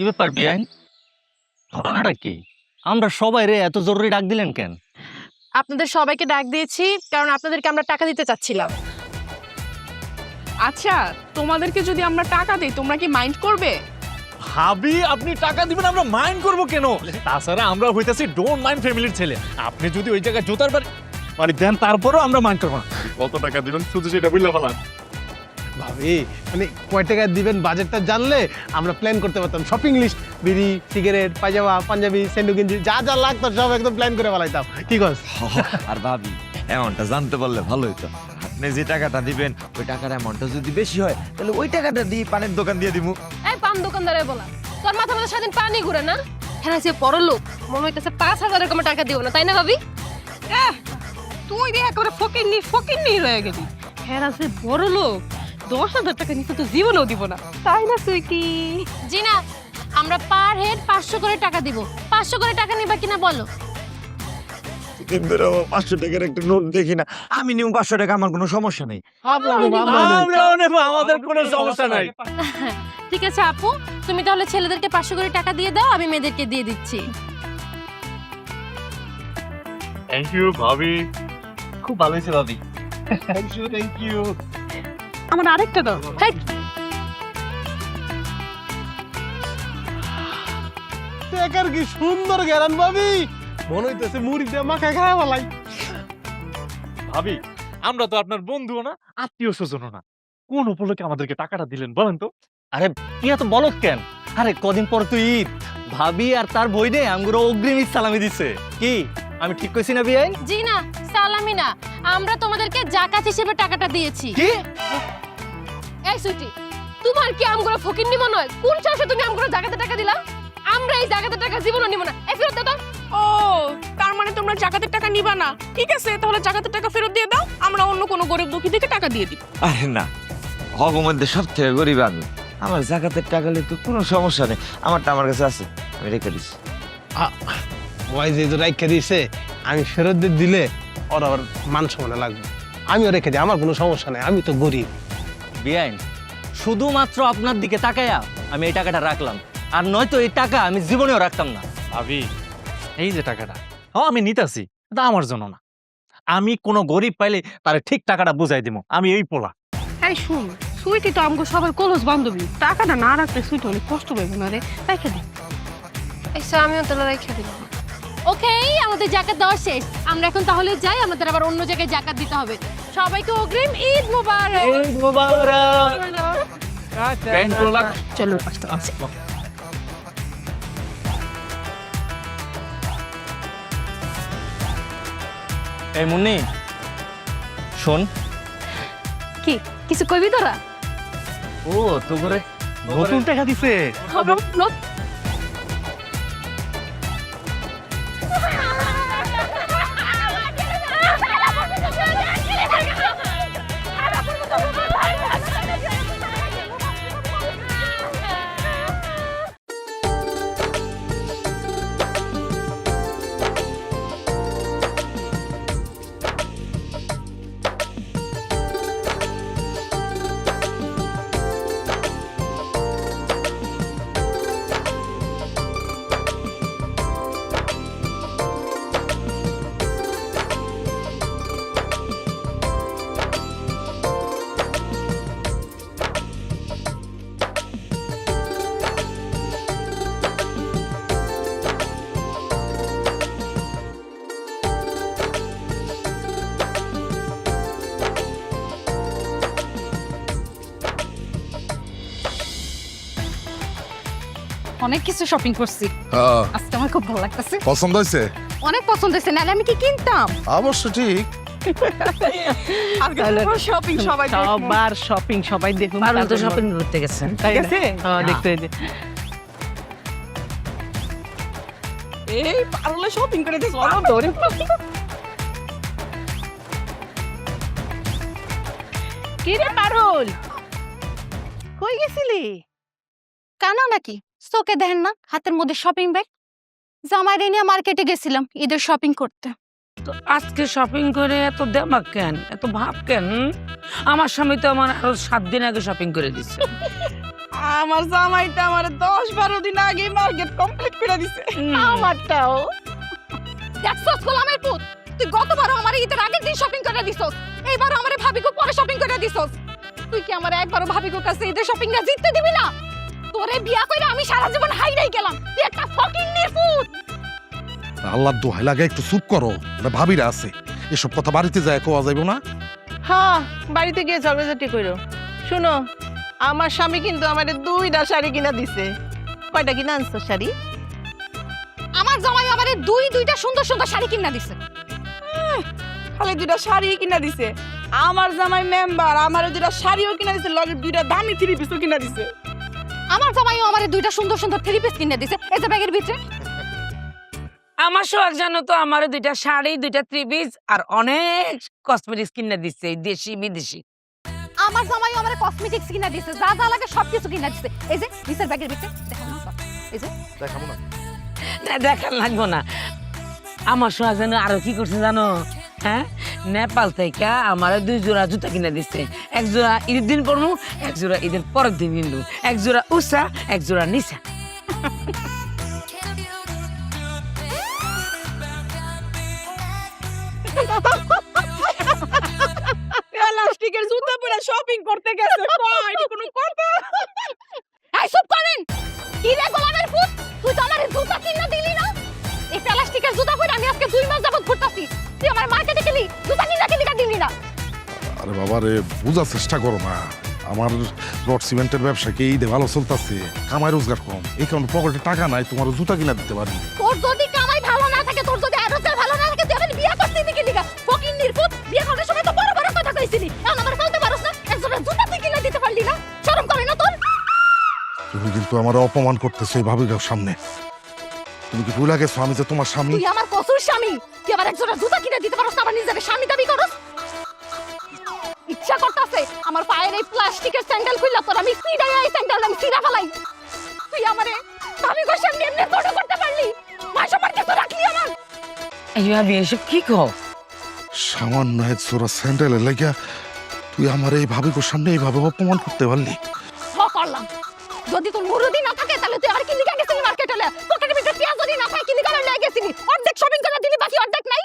কি ব্যাপার বেআইন? ঘটনাটা কি? আমরা সবাই রে এত জরুরি ডাক দিলেন কেন? আপনাদের সবাইকে ডাক দিয়েছি কারণ আপনাদেরকে আমরা টাকা দিতে চাচ্ছিলাম। আচ্ছা, তোমাদেরকে যদি আমরা টাকা দেই তোমরা কি মাইন্ড করবে? ভাবি, আপনি টাকা দিবেন আমরা মাইন্ড করব কেন? তাছাড়া আমরা হইতাছি ডোন্ট মাইন্ড ফ্যামিলির ছেলে। আপনি যদি ওই জায়গায় জোতার বাড়ি দেন তারপরও আমরা মাইন্ড করব না। কত টাকা দিবেন শুধু সেটা বুঝলে ফেলান। ভাবি মানে কয় টাকা দিবেন বাজেটটা জানলে আমরা প্ল্যান করতে পারতাম। শপিং লিস্ট, বিড়ি, সিগারেট, পায়জামা, পাঞ্জাবি, স্যান্ডো গেঞ্জি যা যা লাগতো সব একদম প্ল্যান করে ফেলাইতাম। কি কস? আর ভাবি, এমনটা জানতে পারলে ভালো হইতো। আপনি যে টাকাটা দিবেন ওই টাকার অ্যামাউন্টটা যদি বেশি হয় তাহলে ওই টাকাটা দিয়ে পানের দোকান দিয়ে দিমু। এই পান দোকানদারে বলা, তোর মাথা মাথা সারাদিন পানি ঘুরে না? হ্যাঁ, যে বড় লোক মনে হইতেছে 5,000 এরকম টাকা দিব না, তাই না ভাবি? তুই দিয়ে একেবারে ফকিন্নি হয়ে গেলি। হ্যাঁ, যে বড় লোক 10,000 টাকা নিতে তো জীবনেও দিব না, তাই না সুইটি? জি না, আমরা পার হেড 500 করে টাকা দিব। 500 করে টাকা নিবা কিনা বলো? কিন্তু 500 টাকার একটা নোট দেখি না, আমি নিউ 500 টাকা, আমার কোনো সমস্যা নেই। আমরাও নেব, আমাদের কোনো সমস্যা নাই। ঠিক আছে আপু, তুমি তাহলে ছেলেদেরকে 500 করে টাকা দিয়ে দাও, আমি মেয়েদেরকে দিয়ে দিচ্ছি। থ্যাংক ইউ ভাবি। খুব ভালো হয়েছে ভাবি। Thank you. আমার আরেকটা দাও। হেই, টাকার কি সুন্দর গ্যারান ভাবি, মনে হইতেছে মুড়ি দিয়ে মাখা খাওয়া ফেলাই। ভাবি, আমরা তো আপনার বন্ধুও না, আত্মীয় স্বজনও না, কোন উপলক্ষে আমাদেরকে টাকাটা দিলেন বলেন তো? আরে তুই এত বলত কেন? আরে কদিন পর তুই ঈদ, ভাবি আর তার বইনে আমগুলো অগ্রিম ঈদ সালামি দিছে। কি আমি ঠিক কইছি না বেআইন? জি না, সালামি না, আমরা তোমাদেরকে জাকাত হিসেবে টাকাটা দিয়েছি। কি? এই সুইটি, তোমার কি আমগুলো ফকিন্নি মনে হয়? কোন চাষে তুমি আমগুলো জাকাতে টাকা দিলা? আমরা এই জাকাতে টাকা জীবনও নিব না। এই ফেরত দাও। ও, তার মানে তোমরা জাকাতের টাকা নিবা না? ঠিক আছে, তাহলে জাকাতের টাকা ফেরত দিয়ে দাও, আমরা অন্য কোনো গরিব দুঃখীদেরকে টাকা দিয়ে দিব। আরে না, হগমধ্যে সব থেকে গরিব আমি। আমার জাকাতের টাকা নিয়ে তো কোনো সমস্যা নেই, আমারটা আমার কাছে আছে, আমি রেখে দিচ্ছি। ওই যে রাইখা দিয়েছে, আমি ফেরত দিয়ে দিলে ওর আবার মান সম্মানে লাগবে। আমিও রেখে দিই, আমার কোনো সমস্যা নেই, আমি তো গরিব। বেআইন, শুধুমাত্র আপনার দিকে তাকায়া আমি এই টাকাটা রাখলাম, আর নয়তো এই টাকা আমি জীবনেও রাখতাম না। ভাবি, এই যে টাকাটা আমি নিতাছি, এটা আমার জন্য না। আমি কোনো গরিব পাইলে তারে ঠিক টাকাটা বুঝাই দিব। আমি এই পোলা। এই শুন, সুইটি তো আমগো সবার কলস বান্ধবী, টাকাটা না রাখলে সুইটি অনেক কষ্ট পাইব না রে, রেখে দে। আচ্ছা, আমিও তাহলে রেখে দিলাম। ওকে, আমাদের জাকাত দেওয়া শেষ। আমরা এখন তাহলে যাই, আমাদের আবার অন্য জায়গায় জাকাত দিতে হবে। সবাইকে অগ্রিম ঈদ মোবারক। ঈদ মোবারক। চলো। এই মুন্নি শোন। কি কিছু কইবি তোরা? ও তো করে নতুন টাকা দিছে। অনেক কিছু শপিং করছি আজকে, আমার খুব ভালো লাগতেছে। পছন্দ হয়েছে? অনেক পছন্দ হয়েছে, নাহলে আমি কি কিনতাম? অবশ্য ঠিক। শপিং সবাই সবার শপিং সবাই দেখুন। পারুল তো শপিং করতে গেছেন, ঠিক আছে? দেখতে এই পারুলে শপিং করে দিস। কি রে পারুল, কই গেছিলি? কানা নাকি? চোখে দেখেন না হাতের মধ্যে শপিং ব্যাগ? জামাইরে নিয়ে মার্কেটে গেছিলাম ঈদের শপিং করতে। তো আজকে শপিং করে এত দেমাক কেন, এত ভাব কেন? আমার স্বামী তো আমার আরো 7 দিন আগে শপিং করে দিচ্ছে। আমার জামাইটা আমার 10-12 দিন আগে মার্কেট কমপ্লিট করে দিছে আমারটাও দেখছস গোলামের পুত, তুই গতবারও আমার ঈদের আগের দিন শপিং করে দিছস, এইবারও আমারে ভাবিকে পরে শপিং করে দিছস। তুই কি আমার একবারও ভাবিকে কাছে ঈদের শপিং না জিততে দিবি না? তোরে বিয়া কইরা আমি সারা জীবন হাইরাই গেলাম, তুই একটা ফকিং নির্পুত। আল্লাহর দোহাই লাগে একটু চুপ করো, এটা ভাবিরা আছে, এসব কথা বাড়িতে যায় কোয়া যাইব না। হ্যাঁ বাড়িতে গিয়ে ঝগড়াঝাটি কইরো। শুনো, আমার স্বামী কিন্তু আমারে 2টা শাড়ি কিনা দিছে। কয়টা কিনা আনছো শাড়ি? আমার জামাই আমারে দুইটা সুন্দর সুন্দর শাড়ি কিনা দিছে। খালি 2টা শাড়ি কিনা দিছে? আমার জামাই মেম্বার, আমারে 2টা শাড়িও কিনা দিছে, লগে 2টা দামি 3 পিসও কিনা দিছে। আমার জামাইও আমারে দুইটা সুন্দর সুন্দর থ্রি পিস কিনে দিছে এই যে ব্যাগের ভিতরে। আমার সোহাগ জানো তো আমার 2টা শাড়ি, 2টা ত্রিপিস আর অনেক কসমেটিক্স কিনে দিচ্ছে দেশি বিদেশি। আমার জামাইও আমারে কসমেটিক্স কিনে দিছে, যা যা লাগে সবকিছু কিনে দিছে। এই যে নিচের ব্যাগের ভিতরে দেখো না, এই যে দেখাবো না। না, দেখার লাগবো না। আমার সোহাগ জানো আরো কি করছে জানো? হ্যাঁ, নেপাল থেকে আমার 2 জোড়া জুতা কিনে দিচ্ছে। 1 জোড়া ঈদের দিন পরবো, 1 জোড়া ঈদের পরের দিন কিনবো। 1 জোড়া উষা, 1 জোড়া নিশা। প্লাস্টিকের জুতা পরে শপিং করতে গেছে, কই এটা কোনো কথা? এই চুপ করেন। কি রে গোলামের পুত, তুই তো আমারে জুতা কিনে দিলি না? এই প্লাস্টিকের জুতা পরে আমি আজকে 2 মাস যাবত ঘুরতাছি, তুই আমার মার্কেটে গেলি জুতা কিনা দিলি না? আরে বাবা রে, বোঝার চেষ্টা করো না। আমার রড সিমেন্টের ব্যবসা কি ঈদে ভালো চলতেছে, কামাই রোজগার কম, এই কারণে পকেটে টাকা নাই, তোমার জুতা কিনা দিতে পারি। তোর যদি কামাই ভালো না থাকে, তোর যদি আরোজগার ভালো না থাকে, তুই আমার বিয়া করছিস কি লিগা? ফকিং নির্পুত, বিয়া করার সময় তো বড় বড় কথা কইছিলি, এখন আমার বলতে পারোস না? একজনের জুতা তুই কিনে দিতে পারলি না? শরম করে না তোর? তুমি কিন্তু আমার অপমান করতেছো এই ভাবিকার সামনে। তুমি কি ভুলে গেছো আমি যে তোমার স্বামী? তুই আমার কসুর স্বামী, তুই আমার একজনের জুতা কিনে দিতে পারোস না, আবার নিজের স্বামী দাবি করস? ইচ্ছা করতেছে আমার পায়ের এই প্লাস্টিকের স্যান্ডেল খুললা তোর আমি সিডাই এই স্যান্ডেল আমি সিরা ফেলাই। তুই আমারে ভাবি কই সামনে এমনি বড় করতে পারলি? মাসা পারতে তো রাখলি আমার। এই ভাবি এসব কি কও? সামান্য এক জোড়া স্যান্ডেলের লাগিয়া তুই আমার এই ভাবিকার সামনে এইভাবে অপমান করতে পারলি? করলাম। যদি তোর মুরুদি না থাকে তাহলে তুই আর কি লিখা গেছিলি মার্কেটে? পকেটের ভিতরে পেঁয়াজ যদি না থাকে কি লিখা লয়ে গেছিলি? অর্ধেক শপিং করে দিলি, বাকি অর্ধেক নাই।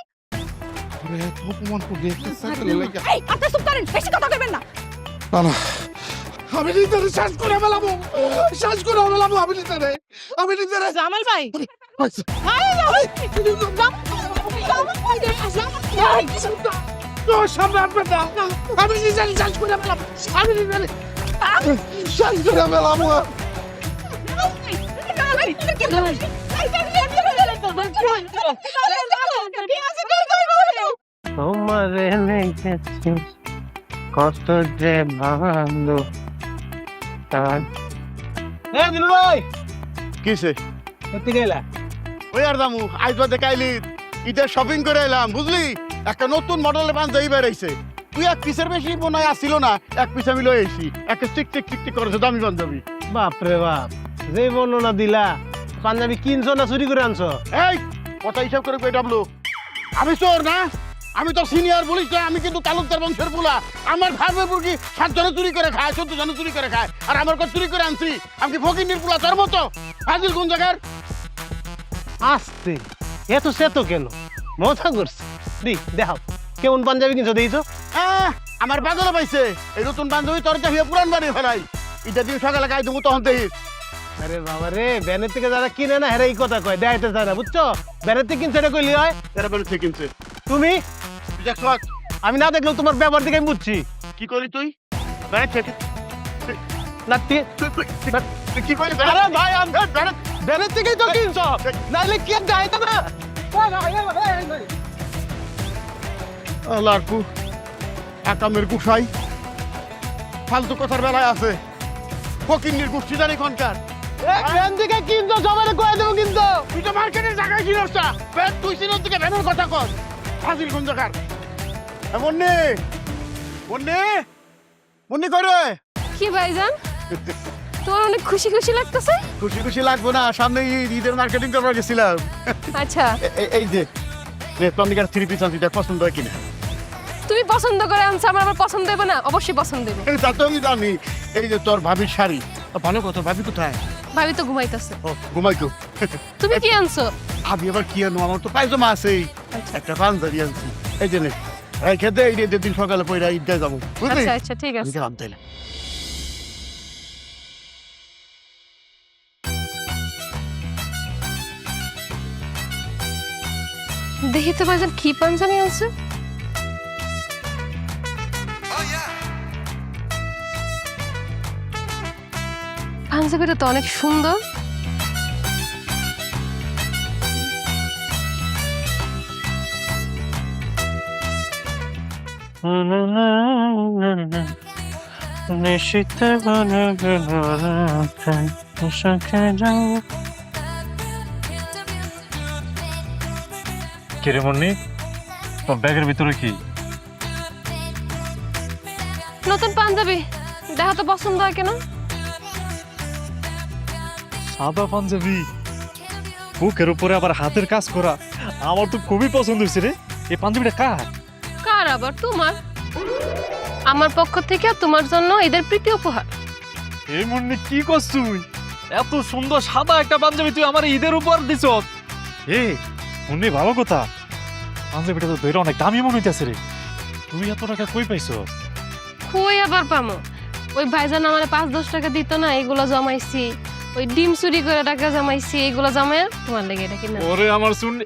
আরে এত অপমান করলি একটা স্যান্ডেলের লাগিয়া? এই আপনি চুপ করেন, বেশি কথা কইবেন না। না না, আমি নিজেরে শ্বাস করে ফেলাবো, শ্বাস করে ফেলাবো আমি নিজেরে, আমি নিজেরে। জামাল ভাই, তোর সামনে আসবেন না, আমি নিজেরে শ্বাস করে ফেলাবো, আমি নিজেরে শ্বাস করে ফেলাবো। তোমারে লেগেছে কত যে ভালো তার। হ্যাঁ দিলু ভাই, কিসে সত্যি গেলা? ওই আর দামু আজ বাদে কাইলি ঈদের শপিং করে এলাম, বুঝলি? একটা নতুন মডেলের পাঞ্জাবি বেরিয়েছে, তুই 1 পিসের বেশি মনে হয় আসছিল না, 1 পিস আমি লয়ে এসি, একটা টিক টিক টিক টিক করেছে দামি পাঞ্জাবি। বাপরে বাপ, যে বর্ণনা দিলা, পাঞ্জাবি কিনছো না চুরি করে আনছো? এই কথা হিসাব করে কই ডাবলু, আমি চোর না, আমি তো সিনিয়র বলিস না, আমি কিন্তু তালুকদার বংশের পোলা। আমার ভাইয়ের মুরগি 7 জনে চুরি করে খায়, 14 জনে চুরি করে খায়, আর আমার কাছে চুরি করে আনছি। আমি কি ফকিন্নির পোলা তোর মতো? ফাজিল কোন জায়গার? আসতে এত সেতো কেন? মজা করছে। দি দেখাও কেমন পাঞ্জাবি কিনছো দিয়েছো? আমার বাজারে পাইছে এই নতুন বান্ধবী, তোর দেখিয়ে পুরান বানিয়ে ফেলাই। এটা দিয়ে সকালে গাই দেবো তখন দেখিস। আরে বাবা রে, ব্যানের থেকে যারা কিনে না হেরা এই কথা কয়, দেখাইতে চায় না, বুঝছো? ব্যানের থেকে কিনছে এটা কইলি হয়? এরা বেরোচ্ছে কিনছে তুমি তুই দেখ, আমি না দেখলেও তোমার ব্যবহার দেখে আমি বুঝছি। কি করি তুই? ব্যারেট থেকে না তুই কি করি? আরে ভাই, আমি ব্যানের থেকেই তো কিনছো, নাহলে কি দেখাইতো না? লাড়কু একামের গুসাই ফালতু কথার বেলায় আছে। ফকিন্নির গোষ্ঠী জানি কোনকার? ব্যান থেকে কিনছো সবাই কয়ে দেবো কিন্তু। তুই তো মার্কেটের জায়গায় কিনস না, ব্যান তুই চিনোর দিকে ভ্যানের কথা কর। ফাজিল কোন জায়গার? মুন্নি মুন্নি মুন্নি করে কি ভাইজান, তোমার অনেক খুশি খুশি লাগতেছে? খুশি খুশি লাগবো না, সামনে ঈদের মার্কেটিং করবার গেছিলাম। আচ্ছা, এই যে তোর নিকার 3 পিস আনছি, পছন্দ হয় কিনা? তুমি পছন্দ করে আনছো, আমার আবার পছন্দ হবে না? অবশ্যই পছন্দ হবে। তা তো আমি জানি। এই যে তোর ভাবির শাড়ি, ভালো কথা, ভাবি কোথায়? ভাবি তো ঘুমাইতেছে। ও ঘুমাইতো। তুমি কি আনছো? আমি আবার কি আনো, আমার তো পায়জামা আছেই, একটা পাঞ্জাবি আনছি, এই যে নে রেখে দে, এই দিন সকালে পয়রা ঈদে যাবো, বুঝলি? আচ্ছা আচ্ছা ঠিক আছে। গেলাম তাইলে। দেখি তো ভাইজান কি পাঞ্জাবি আনছে। পাঞ্জাবিটা তো অনেক সুন্দর। কিরে মুন্নি, তোর ব্যাগের ভিতরে কি? নতুন পাঞ্জাবি, দেখা তো পছন্দ হয় কেন? সাদা পাঞ্জাবি, বুকের উপরে আবার হাতের কাজ করা, আমার তো খুবই পছন্দ হয়েছে রে। এই পাঞ্জাবিটা কার? কার আবার? তোমার। আমার পক্ষ থেকে তোমার জন্য ঈদের প্রীতি উপহার। এই মুন্নি কি করছ তুই? এত সুন্দর সাদা একটা পাঞ্জাবি তুই আমার ঈদের উপর দিছ। এ মুন্নি, ভালো কথা, পাঞ্জাবিটা তো ধরে অনেক দামি মনে হইতেছে রে। তুই এত টাকা কই পাইছ? কই আবার পামো? ওই ভাইজান আমার 5-10 টাকা দিত না, এগুলো জমাইছি। ওই ডিম চুরি করে টাকা জমাইছি, এগুলো জমায় তোমার লেগে এটা কিনা। ওরে আমার শুননি,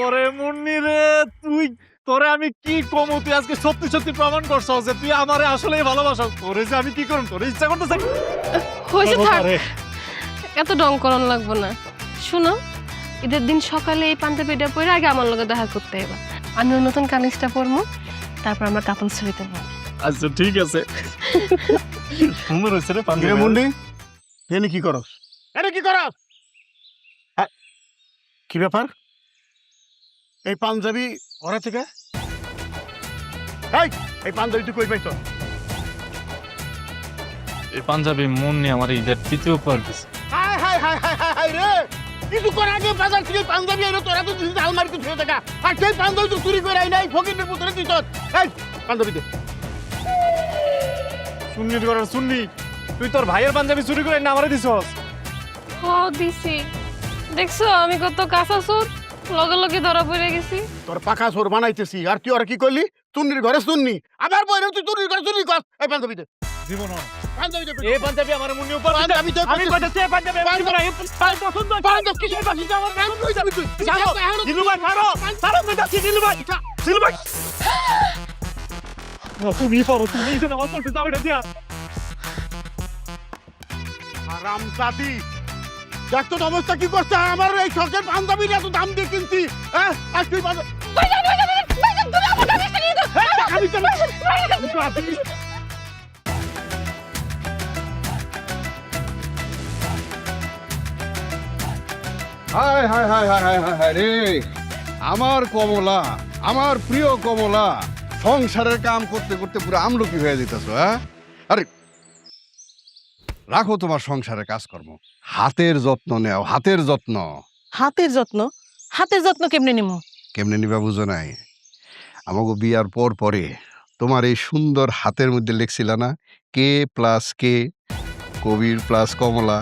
ওরে মুন্নি রে, তুই তোরে আমি কি কমু, তুই আজকে সত্যি সত্যি প্রমাণ করছস যে তুই আমারে আসলেই ভালোবাসস। তোরে যে আমি কি করব, তোরে ইচ্ছা করতেছে। হইছে থাক, এত ডং করন লাগবো না। শুনো, ঈদের দিন সকালে এই পাঞ্জাবিটা পরে আগে আমার লগে দেখা করতে হবে। আমিও নতুন কামিজটা পরবো, তারপর আমরা কাপল ছবিতে যাবো। আচ্ছা ঠিক আছে। সুন্দর হয়েছে রে কিরে পাঞ্জাবি। মুন্ডি, এনে কি করস? এনে কি করস? হ্যাঁ, কি ব্যাপার? এই পাঞ্জাবি ওরা থেকে? এই পাঞ্জাবি তুই কই পাইছ? এই পাঞ্জাবি মুন্নি আমার ঈদের তৃতীয় উপহার দিছে। High high high high high high রে, কিছুক্ষণ আগে বাজার থেকে পাঞ্জাবি আইলো, তোরা তো দিছিস আলমারিতে ছুঁয়ে টাকা, আর সেই পাঞ্জাবি তো চুরি করে আই নাই, ফকিরের পুত্রে দিছ। এই পাঞ্জাবি দে। সুন্নির ঘরের সুন্নি, তুই তোর ভাইয়ের পাঞ্জাবি চুরি করে না আমারে দিছস? ও দিছি, দেখছো আমি কত কাঁচা সুর, লগে লগে ধরা পড়ে গেছি। তোর পাকা সোর বানাইতেছি, আর তুই ওরা কি করলি? চুন্নির ঘরে চুন্নি, আবার বইরে তুই চুরির ঘরে চুরি কর। এই পাঞ্জাবি দে, জীবন পাঞ্জাবি দে। এই পাঞ্জাবি আমার মুন্নি উপহার দিছে। পাঞ্জাবি দে, আমি কইতাছি এই পাঞ্জাবি আমি দিব না। এই পছন্দ পাঞ্জাবি কিসের পাশে যাওয়ার নাম কই যাবি তুই? যাও দিলু ভাই, মারো মারো, কইতাছি দিলু ভাই, দিলু ভাই। তুমি পারো, তুমি এই জন্য আমার করতে যাও, এটা দিয়া। আরাম জাতি, দেখ তোর অবস্থা কি করছে। আমার এই শখের পাঞ্জাবিটা এত দাম দিয়ে কিনছি, হ্যাঁ? আর তুই ভাইজান ভাইজান ভাইজান, তুমি আমার কামিজটা নিয়ে দাও। আমি কেন? হায় হায় হায় হায় হায় হায় হায় রে, আমার কমলা, আমার প্রিয় কমলা, সংসারের কাম করতে করতে পুরো আমলকি হয়ে যেতেছ। হ্যাঁ, আরে রাখো তোমার সংসারের কাজকর্ম, হাতের যত্ন নেও, হাতের যত্ন। হাতের যত্ন? হাতের যত্ন কেমনে নিমু? কেমনে নিবা বুঝো নাই? আমাকে বিয়ার পর পরে তোমার এই সুন্দর হাতের মধ্যে লিখছিল না, কে প্লাস কে, কবির প্লাস কমলা।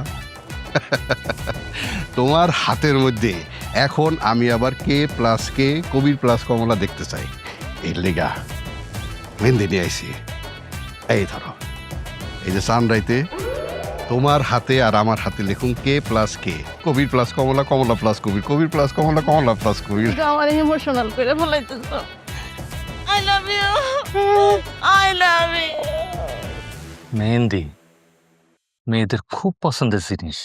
তোমার হাতের মধ্যে এখন আমি আবার কে প্লাস কে, কবির প্লাস কমলা দেখতে চাই। এর লেগা মেহেন্দি নিয়ে আইছি। এই ধরো, এই যে সানরাইতে তোমার হাতে আর আমার হাতে লিখুন K plus K, Kabir plus Kamala, Kamala plus Kabir, Kabir plus Kamala, Kamala plus Kabir. আমার ইমোশনাল করে বলাইতেছ। I love you, I love you. মেহেন্দি মেয়েদের খুব পছন্দের জিনিস।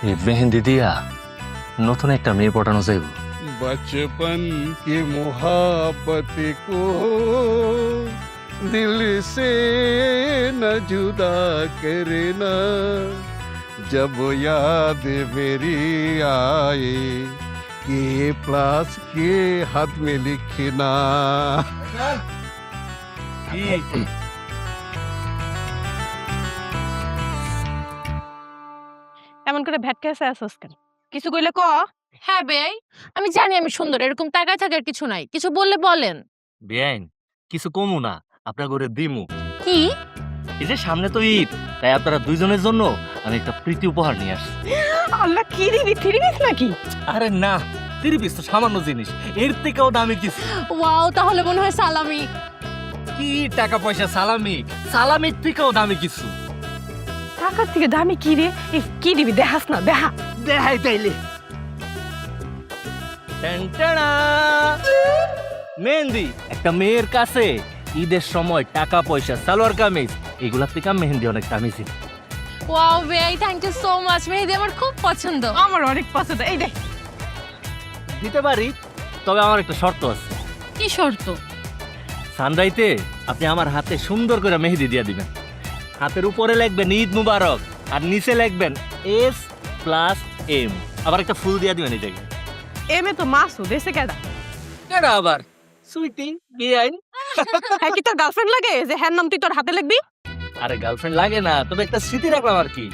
এই মেহেন্দি দিয়া নতুন একটা মেয়ে পটানো যাইব। बचपन की मोहब्बत को दिल से न जुदा करना, जब याद मेरी आए के प्लस के हाथ में लिखना। এমন করে ভ্যাটকে আসছিস কেন? কিছু কইলে ক। হ্যাঁ বেয়াই, আমি জানি আমি সুন্দর, এরকম তাকায় থাকার কিছু নাই। কিছু বললে বলেন। বেআইন কিছু কমু না, আপনার ঘরে দিমু। কি এই যে সামনে তো ঈদ, তাই আপনারা দুইজনের জন্য আমি একটা প্রীতি উপহার নিয়ে আসছি। আল্লাহ কি দিবি 3 পিস নাকি? আরে না, 3 পিস তো সামান্য জিনিস, এর থেকেও দামি কিছু। ওয়াও, তাহলে মনে হয় সালামি। কি টাকা পয়সা সালামি, সালামির থেকেও দামি কিছু। টাকার থেকে দামি কি রে? কি দিবি দেখাস না, দেখা। দেখাই তাইলে। টেনটেনা। মেহেন্দি। একটা মেয়ের কাছে ঈদের সময় টাকা পয়সা, সালোয়ার কামিজ, এগুলা থেকে মেহেন্দি অনেক দামি ছিল। ওয়াও বেআই, থ্যাংক ইউ সো মাচ। মেহেদি আমার খুব পছন্দ। আমার অনেক পছন্দ। এই দেখ, দিতে পারি, তবে আমার একটা শর্ত আছে। কি শর্ত? সানরাইতে আপনি আমার হাতে সুন্দর করে মেহেদি দিয়ে দিবেন। হাতের উপরে লিখবেন ঈদ মুবারক, আর নিচে লিখবেন S+M। আবার একটা ফুল দিয়ে দিবেন এই জায়গায়। এমে তো মাসুদ এসে কেডা? কেডা আবার? সুইটি, বিআইন। হ্যাঁ, কি তোর গার্লফ্রেন্ড লাগে যে হ্যাঁ নাম তুই তোর হাতে লিখবি? আরে গার্লফ্রেন্ড লাগে না, তবে একটা স্মৃতি রাখলাম আর কি।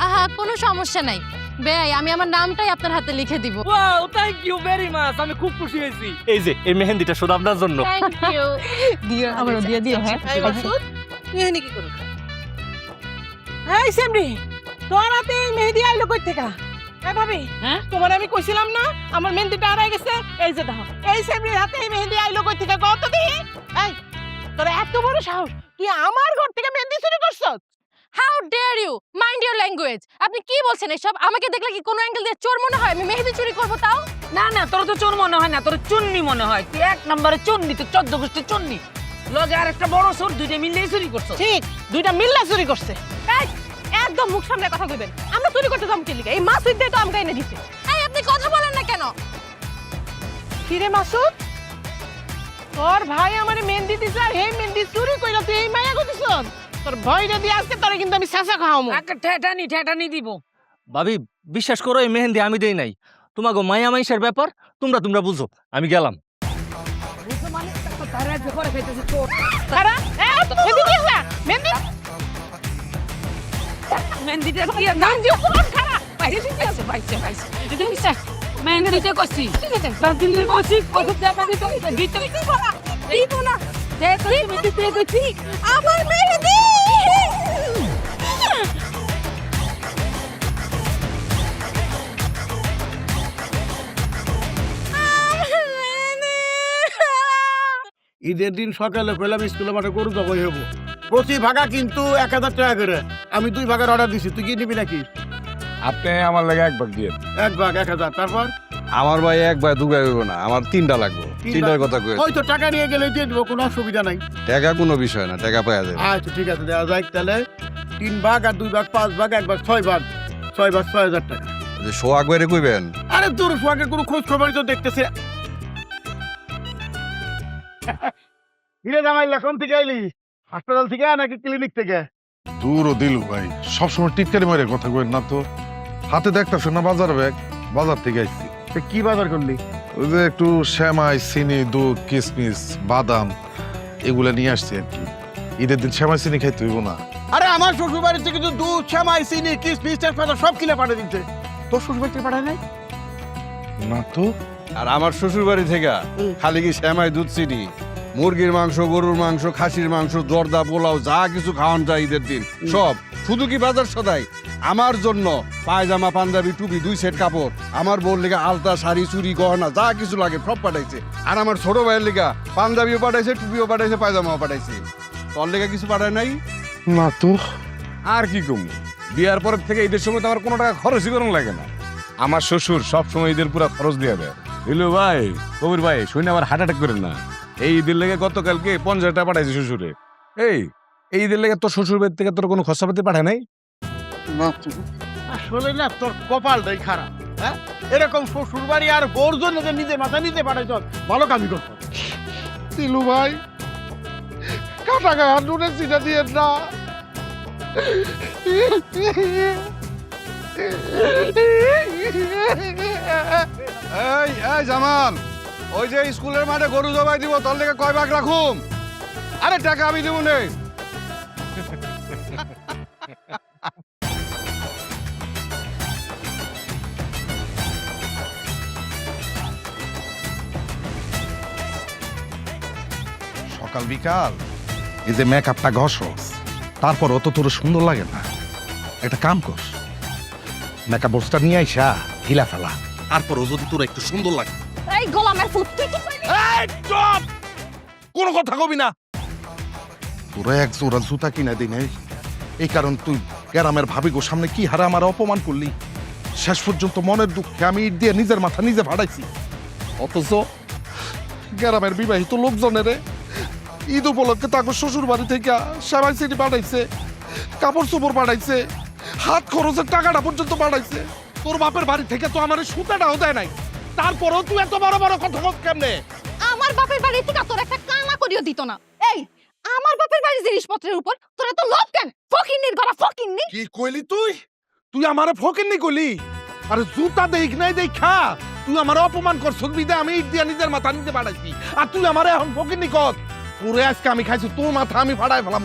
আহা, কোনো সমস্যা নাই বেআই, আমি আমার নামটাই আপনার হাতে লিখে দিব। Wow, thank you very much, আমি খুব খুশি হয়েছি। এই যে এই মেহেন্দিটা শুধু আপনার জন্য। Thank you. দিও, আমারও দিয়ে দিও। হ্যাঁ, এই মাসুদ, তুই এখানে কি করছিস? এই সেমরি, তোর হাতে এই মেহেদি আইলো কই থেকে? এই ভাবি, হ্যাঁ? তোমার আমি কইছিলাম না আমার মেহেদিটা হারাই গেছে? এই যে দেখো, এই সেমরির হাতে এই মেহেদি আইলো কই থেকে কত দি? এই, তোর এত বড় সাহস, তুই আমার ঘর থেকে মেহেদি চুরি করছস? How dare you, mind your language. আপনি কি বলছেন এসব? আমাকে দেখলে কি কোনো অ্যাঙ্গেল দিয়ে চোর মনে হয়? আমি মেহেদি চুরি করব তাও? না না, তোর তো চোর মনে হয় না, তোর চুন্নি মনে হয়। তুই 1 নম্বরে চুন্নি, তুই 14 গোষ্ঠীর চুন্নি। লগে আর একটা বড় চোর, দুইটা মিললেই চুরি করছো। ঠিক, দুইটা মিল্লা চুরি করছে। এই, একদম মুখ সামনে কথা কইবেন। আমরা চুরি করতে যাম কি লিগে? এই মাসুদ দিয়ে তো আমকে এনে দিছে। এই, আপনি কথা বলেন না কেন? কি রে মাসুদ, তোর ভাই আমারে মেহেদি দিছে আর এই মেহেদি চুরি কইরা তুই এই মায়া কইছিস? তোর ভয়টা দিয়ে আজকে তোরে কিন্তু আমি শেষা খাওয়ামু। একটা ঠেটানি দিব। ভাবি, বিশ্বাস করো, এই মেহেন্দি আমি দেই নাই। তোমাকে মায়া মাইশের ব্যাপার, তোমরা বুঝো। আমি গেলাম। খারা, মেহেদি দিছ না? মেহেদি মেহেন্দিটা কি আর নাম দিও কোন খারাপ? বাইছে। মেহেন্দিটা কইছি। বাদিলে কইছি, কত টাকা দিতে দিতে কি করা? দিব না। দেখি মেহেন্দি দেখি। আমার মেহেদি! ঈদের দিন সকালে কইলাম স্কুলে মাঠে গরু জবাই হবো, প্রতি ভাগা কিন্তু 1000 টাকা করে। আমি 2 ভাগের অর্ডার দিছি, তুই কি নিবি নাকি? আপনি আমার লাগে 1 ভাগ দিয়ে। 1 ভাগ 1000। তারপর আমার ভাই 1 ভাই 2 ভাই হইব না, আমার 3টা লাগবে। 3টার কথা কই। হয়তো টাকা নিয়ে গেলে দিয়ে দিব, কোনো অসুবিধা নাই। টাকা কোনো বিষয় না, টাকা পাওয়া যাবে। আচ্ছা ঠিক আছে, দেওয়া যায়। তাহলে 3 ভাগ আর 2 ভাগ 5 ভাগ 1 ভাগ 6 ভাগ 6000 টাকা। যে সোহাগ বাইরে কইবেন? আরে তোর সোহাগের কোনো খোঁজ খবরই তো দেখতেছে। হিরে জামাইলা, কোন থেকে আইলি? হাসপাতাল থেকে নাকি ক্লিনিক থেকে? দূর দিলু ভাই, সবসময় টিটকারি মারে কথা কইেন না তো। হাতে দেখতেছ না বাজার ব্যাগ, বাজার থেকে আইছি। তা কি বাজার করলি? ওই যে একটু শ্যামাই, চিনি, দুধ, কিশমিশ, বাদাম এগুলা নিয়ে আসছি আর কি। ঈদের দিন শ্যামাই চিনি খাইতে হইব না। আরে আমার শ্বশুর বাড়ি থেকে কিন্তু দুধ, শ্যামাই, চিনি, কিশমিশ, তেজপাতা সব কিনে পাঠিয়ে দিতে। তোর শ্বশুর বাড়ি থেকে পাঠায় নাই? না তো। আর আমার শ্বশুর বাড়ি থেকে খালি কি শ্যামাই, দুধ, চিনি, মুরগির মাংস, গরুর মাংস, খাসির মাংস, জর্দা, পোলাও যা কিছু খাওয়ান যায় ঈদের দিন সব। শুধু কি বাজার সদাই, আমার জন্য পায়জামা, পাঞ্জাবি, টুপি, 2 সেট কাপড়, আমার বউর লেগে আলতা, শাড়ি, চুড়ি, গহনা যা কিছু লাগে সব পাঠাইছে। আর আমার ছোট ভাইয়ের লেগা পাঞ্জাবিও পাঠাইছে, টুপিও পাঠাইছে, পায়জামাও পাঠাইছে। তোর লেগা কিছু পাঠায় নাই? না তো। আর কি কম, বিয়ার পরের থেকে ঈদের সময় তো আমার কোনো টাকা খরচই করুন লাগে না। আমার শ্বশুর সব সময় ঈদের পুরো খরচ দিয়ে দেয়। দিলু ভাই, কবির ভাই, শুনে আবার হার্ট অ্যাটাক করেন না। এই ঈদের লেগে গতকালকে 50 টাকা পাঠাইছে শ্বশুরে। এই ঈদের লেগে তোর শ্বশুর বাড়ি থেকে তোর কোনো খরচাপাতি পাঠায় নাই? আসলে না, তোর কপালটাই খারাপ। হ্যাঁ, এরকম শ্বশুর বাড়ি আর বোর জন্য যে নিজে মাথা নিজে পাঠাইছ, ভালো কামই করত। দিলু ভাই, কাটা গায়ে নুনের চিটা দিয়ে না। এই জামাল, ওই যে স্কুলের মাঠে গরু জবাই দিব, তোর লেগে কয় ভাগ রাখুম? আরে টাকা আমি দিব নেই। সকাল বিকাল এই যে মেকআপটা ঘষস, তারপরও তো তোর সুন্দর লাগে না। একটা কাম কর, মেকআপ বক্সটা নিয়ে আইসা হিলা ফেলা, তারপরও যদি তোর একটু সুন্দর লাগে। এই গোলামের ফুল তুই কি কইলি? চুপ, কোনো কথা কবি না। তোরা এক জোড়া জুতা কিনা দিই নাই, এই কারণ তুই গ্রামের ভাবি গো সামনে কি হারে আমার অপমান করলি। শেষ পর্যন্ত মনের দুঃখে আমি ইট দিয়ে নিজের মাথা নিজে ভাড়াইছি, অথচ গ্রামের বিবাহিত লোকজনের ঈদ উপলক্ষে তাকে শ্বশুর বাড়ি থেকে সেমাই সিটি পাঠাইছে, কাপড় চোপড় পাঠাইছে, হাত খরচের টাকাটা পর্যন্ত পাঠাইছে। তোর বাপের বাড়ি থেকে তো আমার সুতাটাও দেয় নাই, তারপরেও তুই এত বড় বড় কথা কস কেমনে? আমার বাপের বাড়ি থেকে তোর একটা কানা করিও দিত না। এই আমার বাপের বাড়ির জিনিসপত্রের উপর তোরা তো লোভ কেন? ফকিন্নির ঘরা ফকিন্নি। কি কইলি তুই? তুই আমারে ফকিন্নি কইলি? আরে জুতা দেখ নাই দেখা তুই আমার অপমান করছস বিদে আমি ইট দিয়া নিজের মাথা নিজে ফাড়াইছি, আর তুই আমারে এখন ফকিন্নি কর। তোরে আজকে আমি খাইছি, তোর মাথা আমি ফাড়াই ফেলাম,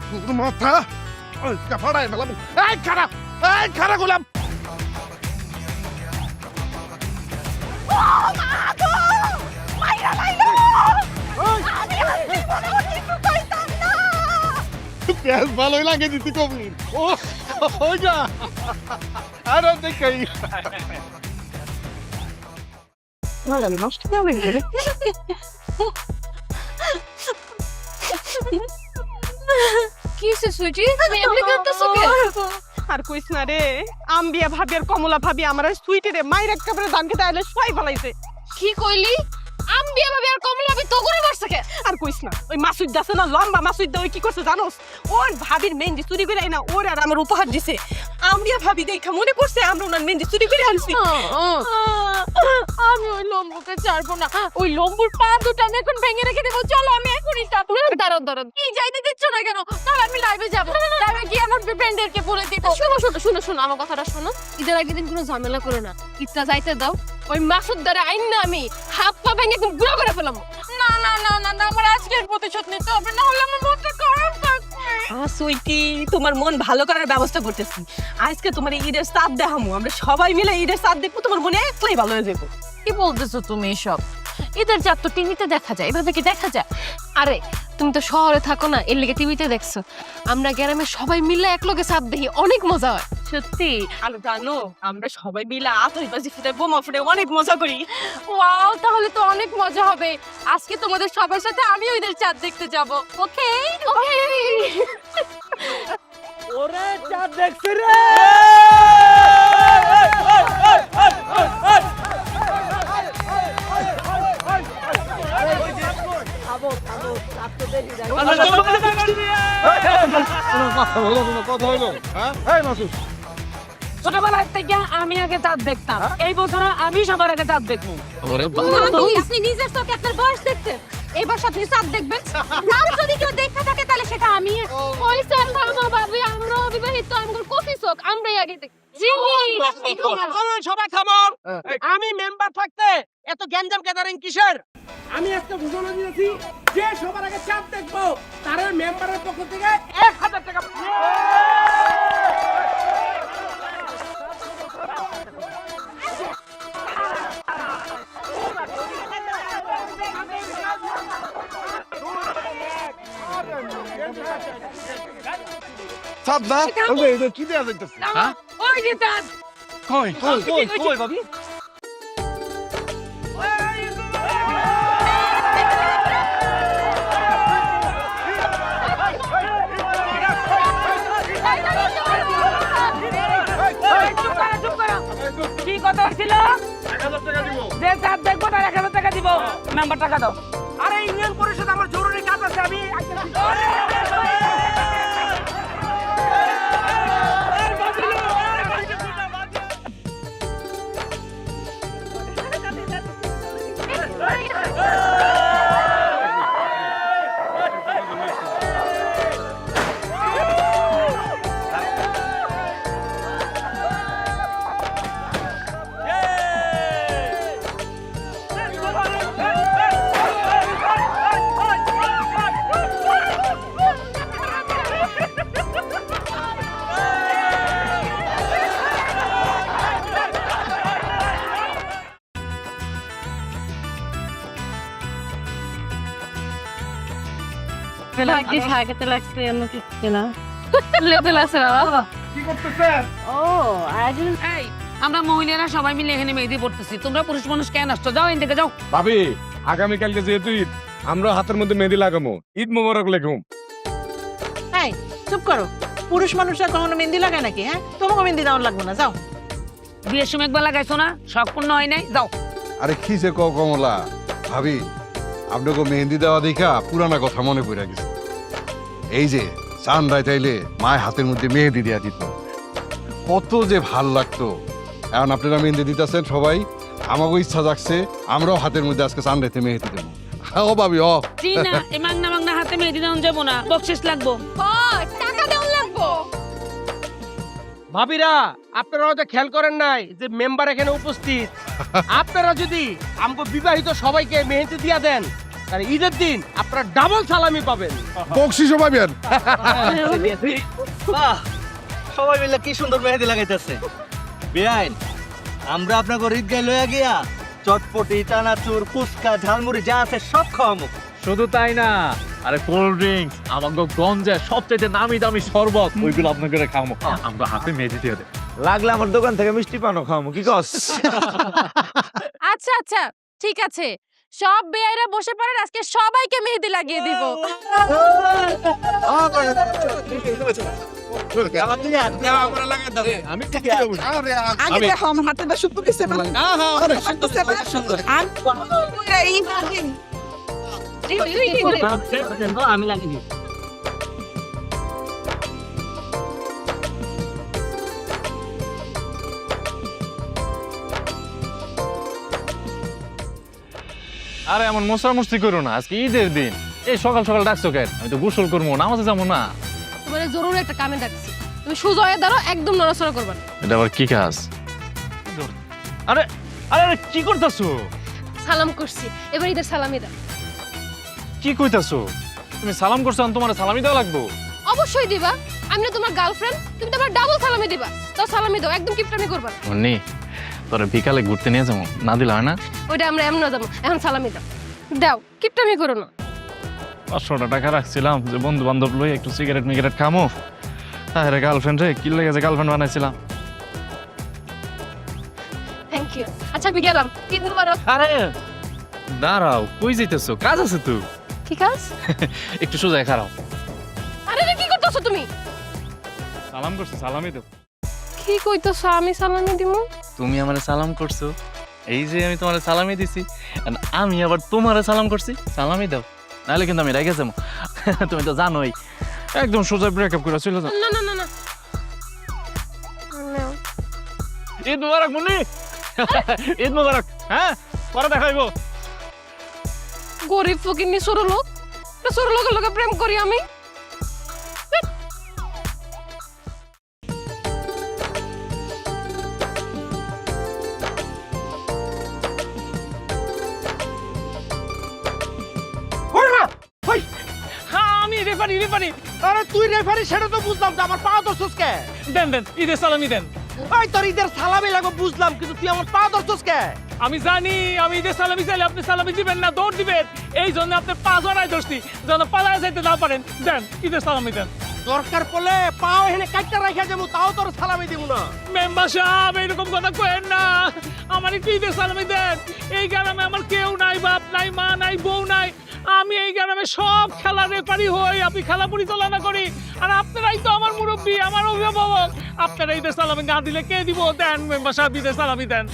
তোর মাথা আজকে ফাড়াই ফেলাম। এই খারাপ গোলাম। ও মা গো! মাইরা লাইলো! আমি আর জীবনে কিছু কইতাম না। পেঁয়াজ ভালোই লাগে দিতে কবি। ও ওই যা আরে দেখাই কি সে সুইটি, তুমি এমনি করতেছো কে? আর কইস না রে, আম্বিয়া ভাবি আর কমলা ভাবি আমার সুইটে রে মাইর এক কাপড়ে দান খেতে আইলে সবাই ফেলাইছে। কি কইলি? আম্বিয়া ভাবি আর কমলা ভাবি তো করে মারছে কে? আর কইস না, ওই মাসুদ আছে না, লম্বা মাসুদ ওই কি করছে জানোস? ওর ভাবির মেহেন্দি চুরি করে না ওর আর আমার উপহার দিছে। আম্বিয়া ভাবি দেখা মনে করছে আমরা ওনার মেহেন্দি চুরি করে আনছি। আমি ওই লম্বুকে ছাড়বো না, ওই লম্বুর পা দুটো আমি এখন ভেঙে রেখে দেবো। চলো আমি এখনই যাবো। দাঁড়াও কি যাইতে দিচ্ছ না কেন? তাহলে আমি লাইভে যাবো, লাইভে গিয়ে আমার ফ্রেন্ডদেরকে বলে দিব। শোনো আমার কথাটা শোনো, ঈদের আগের দিন কোনো ঝামেলা করো না, ঈদটা যাইতে দাও। ওই মাসুদ দ্বারা আইন না আমি হাত পা ভেঙে একদম গুঁড়ো করে ফেলাম। না আমার আজকের প্রতিশোধ নিতে হবে, না হলে আমার মনটা খারাপ থাকবে। সুইটি, তোমার মন ভালো করার ব্যবস্থা করতেছি। আজকে তোমার ঈদের সাথ দেখামু, আমরা সবাই মিলে ঈদের সাথ দেখবো, তোমার মনে একলাই ভালো হয়ে যাবো। কি বলতেছো তুমি এসব? ঈদের চাঁদ তো টিভিতে দেখা যায়, এভাবে কি দেখা যায়? আরে তুমি তো শহরে থাকো না, এর লেগে টিভিতে দেখছো। আমরা গ্রামে সবাই মিলে একলগে চাঁদ দেখি, অনেক মজা হয়। সত্যি? আর জানো আমরা সবাই মিলে আতশবাজি ফুটে বোমা ফুটে অনেক মজা করি। ওয়াও, তাহলে তো অনেক মজা হবে। আজকে তোমাদের সবার সাথে আমিও ঈদের চাঁদ দেখতে যাব। ওকে ওরে চাঁদ দেখছি রে। কথা হইলো। এই মাসুদ, ছোটবেলার থেকে আমি আগে চাঁদ দেখতাম, এই বছর আমি সবার আগে চাঁদ দেখবো। আপনি নিজের চোখে আপনার বয়স দেখতেন, এবার আপনি চাঁদ দেখবেন। আর যদি কেউ দেখে থাকে তাহলে সেটা আমি। ওই স্যার ভাবি আমরা অবিবাহিত, আমার কফি চোখ আমরাই আগে দেখি। সবাই থামো। আমি মেম্বার থাকতে এত গ্যাঞ্জাম গ্যাদারিং কিসের? আমি একটা ঘোষণা দিয়েছি, যে সবার আগে চাপ দেখবো তার মেম্বারের পক্ষ থেকে 1000 টাকা। চাঁদ না কি দেওয়া যাইতেছে? ওই যে চাঁদ। কই ভাবি? কি কথা ছিল? যে চাঁদ দেখবো তার 1000 টাকা দিব। মেম্বার টাকা দাও। আরে ইউনিয়ন পরিষদ আমার জরুরি কাজ আছে, আমি ভাগ্যে সাগাতে লাগছে অন্য কিছু না লেভেল আছে বাবা। ও আয়োজন এই আমরা মহিলারা সবাই মিলে এখানে মেহেদি পড়তেছি তোমরা পুরুষ মানুষ কেন আসছো যাও এখান থেকে যাও ভাবি আগামীকালকে যেহেতু ঈদ আমরা হাতের মধ্যে মেহেদি লাগামো ঈদ মোবারক লেখুম এই চুপ করো পুরুষ মানুষরা কখনো মেহেন্দি লাগায় নাকি হ্যাঁ তোমাকে মেহেন্দি দেওয়ার লাগবে না যাও বিয়ের সময় একবার লাগাইছো না শখ পূর্ণ হয় নাই যাও আরে কিসে কমলা ভাবি আপনাকে মেহেন্দি দেওয়া দেখা পুরানা কথা মনে পড়ে গেছে এই যে চান রায় চাইলে মায়ের হাতের মধ্যে মেহেদি দেওয়া দিত কত যে ভাল লাগতো এখন আপনারা মেহেন্দি দিতেছেন সবাই আমাকেও ইচ্ছা জাগছে আমরাও হাতের মধ্যে আজকে চান রাইতে মেহেদি দেবো ও ভাবি ও জি না এই মাগনা মাগনা হাতে মেহেদি দেওয়া যাবো না বকশিস লাগবো টাকা দেওয়া লাগবো। ভাবিরা আপনারা হয়তো খেয়াল করেন নাই যে মেম্বার এখানে উপস্থিত আপনারা যদি আমাকে বিবাহিত সবাইকে মেহেন্দি দিয়া দেন তাহলে ঈদের দিন আপনারা ডাবল সালামি পাবেন। বকশিসও পাবেন। বাহ সবাই মিলে কি সুন্দর মেহেদি লাগাইতেছে বেআইন আমরা আপনাকে ঈদ গায়ে লইয়া গিয়া চটপটি চানাচুর ফুচকা ঝালমুড়ি যা আছে সব খাওয়ামো শুধু তাই না আরে কোল্ড ড্রিঙ্কস আমাকে গঞ্জে সবচেয়ে নামি দামি শরবত ওইগুলো আপনাকে খাওয়াবো আমরা হাতে মেহেদি দিয়ে দেব লাগলে আমার দোকান থেকে মিষ্টি পানও খাওয়ামো কি কস আচ্ছা আচ্ছা ঠিক আছে সব বেয়াইরা বসে পড়েন আজকে সবাইকে মেহেদি লাগিয়ে দিব। আগে দেখো আমার হাতে না শুধু দিছে না আমি লাগিয়ে দিই আরে এমন মশামস্তি করো না আজকে ঈদের দিন এই সকাল সকাল ডাকছো কেন আমি তো গোসল করবো নামাজে যাবো না তোমার জরুরি একটা কামে ডাকছি তুমি সোজা হয়ে দাঁড়াও একদম নড়াচড়া করবে না। এটা আবার কি কাজ আরে আরে আরে, কি করতেছো সালাম করছি এবার ঈদের সালামি দাও। কি কইতাছো তুমি সালাম করছো আর তোমার সালামি দেওয়া লাগবো অবশ্যই দিবা আমি না তোমার গার্লফ্রেন্ড তুমি তো আমার ডাবল সালামি দিবা তাও সালামি দাও একদম কিপটামি করবা না। মুন্নি তোরা বিকালে ঘুরতে নিয়ে যাবো না দিলে হয় না ওইটা আমরা এমন যাবো এখন সালামি দাও দাও কিপটামি করো না। 500 টাকা রাখছিলাম যে বন্ধু বান্ধব লই একটু সিগারেট মিগারেট খামো আরে গার্লফ্রেন্ড রে কি লেগেছে গার্লফ্রেন্ড বানাইছিলাম থ্যাংক ইউ আচ্ছা আমি গেলাম ঈদ মুবারক। আরে দাঁড়াও কই যাইতেছো কাজ আছে তো ঠিক আছে একটু সোজা খারাপ আরে রে কি করতেছো তুমি সালাম করছি সালামই দেব কি কইতেছো আমি সালামি দিমু তুমি আমারে সালাম করছো এই যে আমি তোমারে সালামই দিছি and আমি আবার তোমারে সালাম করছি সালামই দাও নাহলে কিন্তু আমি রেগে যাবো তুমি তো জানোই একদম সোজা ব্রেকআপ করে চলে যাও না না না না নাও। ঈদ মুবারক মুন্নি ঈদ মুবারক হ্যাঁ পরে দেখাইবো গরিব ফকিন্নি ছোট লোক ছোট লোকের লোকে প্রেম করি আমি আমি রেফারি রেফারি আরে তুই রেফারি সেটা তো বুঝলাম তো আমার পা ধরছস কে? দেন দেন ঈদের সালামি দেন ওই তোর ঈদের সালামি লাগবে বুঝলাম কিন্তু তুই আমার পা ধরছস কে? আমি জানি আমি ঈদের সালামি চাইলে আপনি সালামি দিবেন না দৌড় দিবেন এই জন্য আপনি পা জড়াই ধরছি যেন পালায় যাইতে না পারেন দেন ঈদের সালামি দেন দরকার পড়লে পাও এখানে কাটতে রাখা যাবো তাও তোর সালামি দিব না। মেম্বার সাহেব এরকম কথা কয়েন না আমার একটু ঈদের সালামি দেন এই গ্রামে আমার কেউ নাই বাপ নাই মা নাই বউ নাই আমি এই গ্রামে সব খেলা রেফারি হই আমি খেলা পরিচালনা করি আর আপনারাই তো আমার মুরব্বী আমার অভিভাবক আপনারা ঈদের সালামি না দিলে কে দিব দেন মেম্বার সাহেব ঈদের সালামি দেন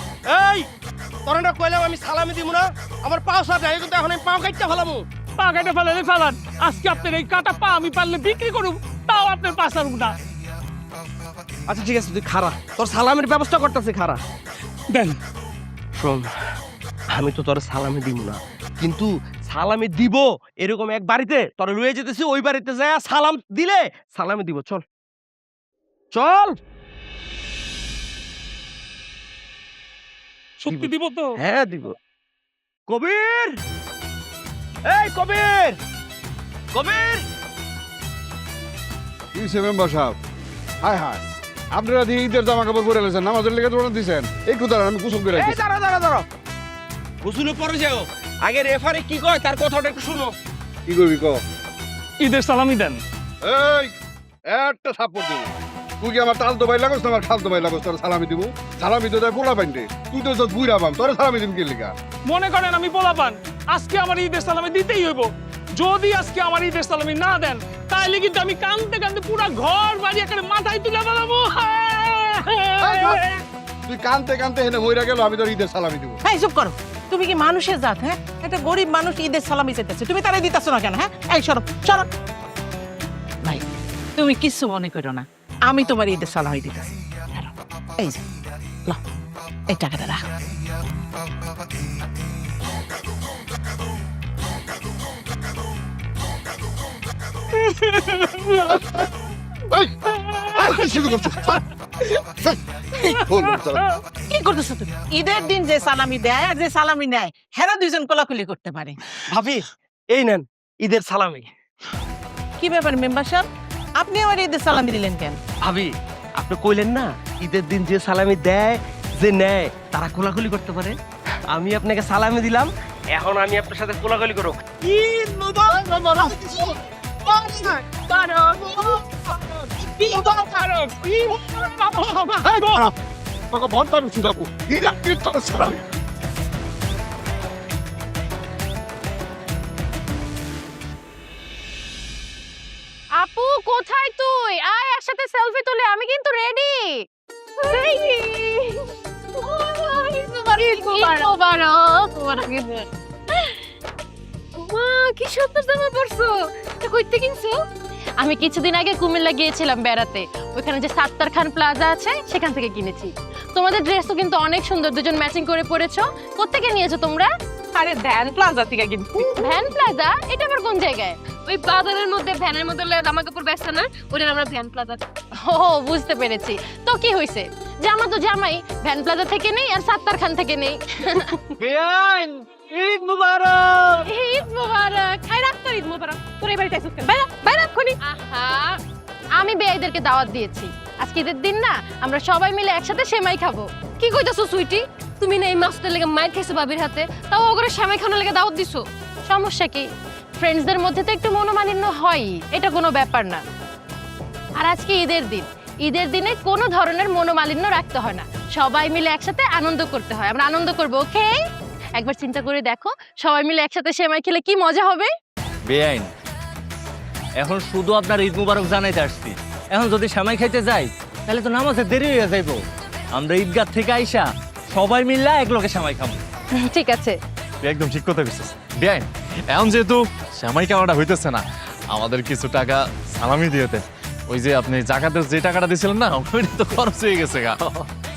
এই তোর না কইলাম আমি সালামি দিব না আমার পাও সাথে কিন্তু এখন আমি পাও কাটতে ফেলামু। পা কেটে ফেলে ফেলান আজকে আপনার এই কাটা পা আমি পারলে বিক্রি করুন তাও আপনার পা ছাড়ুন না আচ্ছা ঠিক আছে তুই খারা তোর সালামের ব্যবস্থা করতেছি খারা দেন শোন আমি তো তোর সালামি দিব না কিন্তু সালামি দিব এরকম এক বাড়িতে তোর লয়ে যেতেছি ওই বাড়িতে যায় সালাম দিলে সালামি দিব চল চল সত্যি দিব তো হ্যাঁ দিব কবির এই কবির কবির কি মেম্বার সাহেব হায় হায় আপনারা দিয়ে ঈদের জামা কাপড় পরে এলেছেন নামাজের লেগে দৌড়ান দিয়েছেন একটু দাঁড়ান আমি গোসল করে এই দাঁড়া দাঁড়া দাঁড়া গোসলে পরে যাও আগে রেফারি কি কয় তার কথাটা একটু শুনো কি করবি ক ঈদের সালামি দেন। এই একটা থাপ্পড় দেবো। তুই কি আমার তাল দবাই লাগোস না আমার খাল দবাই লাগোস? তোর সালামি দিব? সালামি তো দেয় পোলা পাইন্ডে। তুই তো বুইরা বাম, তোর সালামি দিবি কি লিগা? মনে করেন আমি পোলাপান, আজকে আমার ঈদের সালামি দিতেই হইব। যদি আজকে আমার ঈদের সালামি না দেন তাহলে কিন্তু আমি কাঁদতে কাঁদতে পুরো ঘর বাড়ি একেবারে মাথায় তুলে ফেলাবো। তুই কানতে কানতে হেনে মইরা গেল, আমি তোর ঈদের সালামি দিব। হ্যাঁ চুপ করো। তুমি কি মানুষের জাত? হ্যাঁ, একটা গরিব মানুষ ঈদের সালামি চাইতেছে, তুমি তারে দিতেছো না কেন? হ্যাঁ, এই সরো সরো। ভাই তুমি কিছু মনে করো না, আমি তোমার ঈদের সালামি দিতেছি। এই যে ল, এই টাকাটা রাখ। কি করতেছো তুমি? ঈদের দিন যে সালামি দেয় আর যে সালামি নেয়, হেরা দুইজন কোলাকুলি করতে পারে। ভাবি এই নেন ঈদের সালামি। কি ব্যাপার মেম্বার সাহেব, আপনি আমার ঈদের সালামি দিলেন কেন? ভাবি আপনি কইলেন না ঈদের দিন যে সালামি দেয় যে নেয় তারা কোলাকুলি করতে পারে, আমি আপনাকে সালামি দিলাম, এখন আমি আপনার সাথে কোলাকুলি করব। ঈদ মুবারক। আপু কোথায় তুই? আয় একসাথে সেলফি তুলে, আমি কিন্তু রেডি। কি সুন্দর জামা পরছো, কইতে কিনছো? আমি কিছুদিন আগে কুমিল্লা গিয়েছিলাম বেড়াতে, ওইখানে যে সাত্তার খান প্লাজা আছে সেখান থেকে কিনেছি। তোমাদের ড্রেসও কিন্তু অনেক সুন্দর, দুজন ম্যাচিং করে পরেছো। কোত্থেকে নিয়েছো তোমরা? আরে ভ্যান প্লাজা থেকে কিনছি। Van plaza? এটা আবার কোন জায়গায়? ওই বাজারের মধ্যে ভ্যানের মধ্যে জামা কাপড় বেচছে না, ওটা আমরা ভ্যান প্লাজা। ও বুঝতে পেরেছি। তো কি হইছে, জামা তো জামাই, ভ্যান প্লাজা থেকে নেই আর সাত্তার খান থেকে নেই। ঈদ মুবারক। ঈদ মুবারক। খাই রাখতো ঈদ মুবারক। তোর এই বাড়িতে আসছিস কেন? বাইরে বাইরে এক্ষুনি। আহা, আমি বেয়াইদেরকে দাওয়াত দিয়েছি। আজকে ঈদের দিন না, আমরা সবাই মিলে একসাথে সেমাই খাবো। কি কইতাছো সুইটি? তুমি না এই মাছটার লেগে মাইর খাইছো বাবির হাতে, তাও ওগরে সেমাই খানোর লেগে দাওয়াত দিছো? সমস্যা কি? ফ্রেন্ডসদের মধ্যে তো একটু মনোমালিন্য হয়, এটা কোনো ব্যাপার না। আর আজকে ঈদের দিন, ঈদের দিনে কোনো ধরনের মনোমালিন্য রাখতে হয় না, সবাই মিলে একসাথে আনন্দ করতে হয়। আমরা আনন্দ করবো, ওকে? একবার চিন্তা করে দেখো, সবাই মিলে একসাথে সেমাই খেলে কি মজা হবে। বেআইন, এখন শুধু আপনার ঈদ মুবারক জানাইতে আসছি। এখন যদি সেমাই খাইতে যাই তাহলে তো নামাজে দেরি হয়ে যাইব। আমরা ঈদগাহ থেকে আইসা সবাই মিল্লা এক লোকে সেমাই খাবো। ঠিক আছে। তুই একদম ঠিক কথা বলছিস বেআইন। এখন যেহেতু সেমাই খাওয়াটা হইতেছে না, আমাদের কিছু টাকা সালামি দিয়ে দেন। ওই যে আপনি জাকাতের যে টাকাটা দিয়েছিলেন না, ওইটা তো খরচ হয়ে গেছে গা।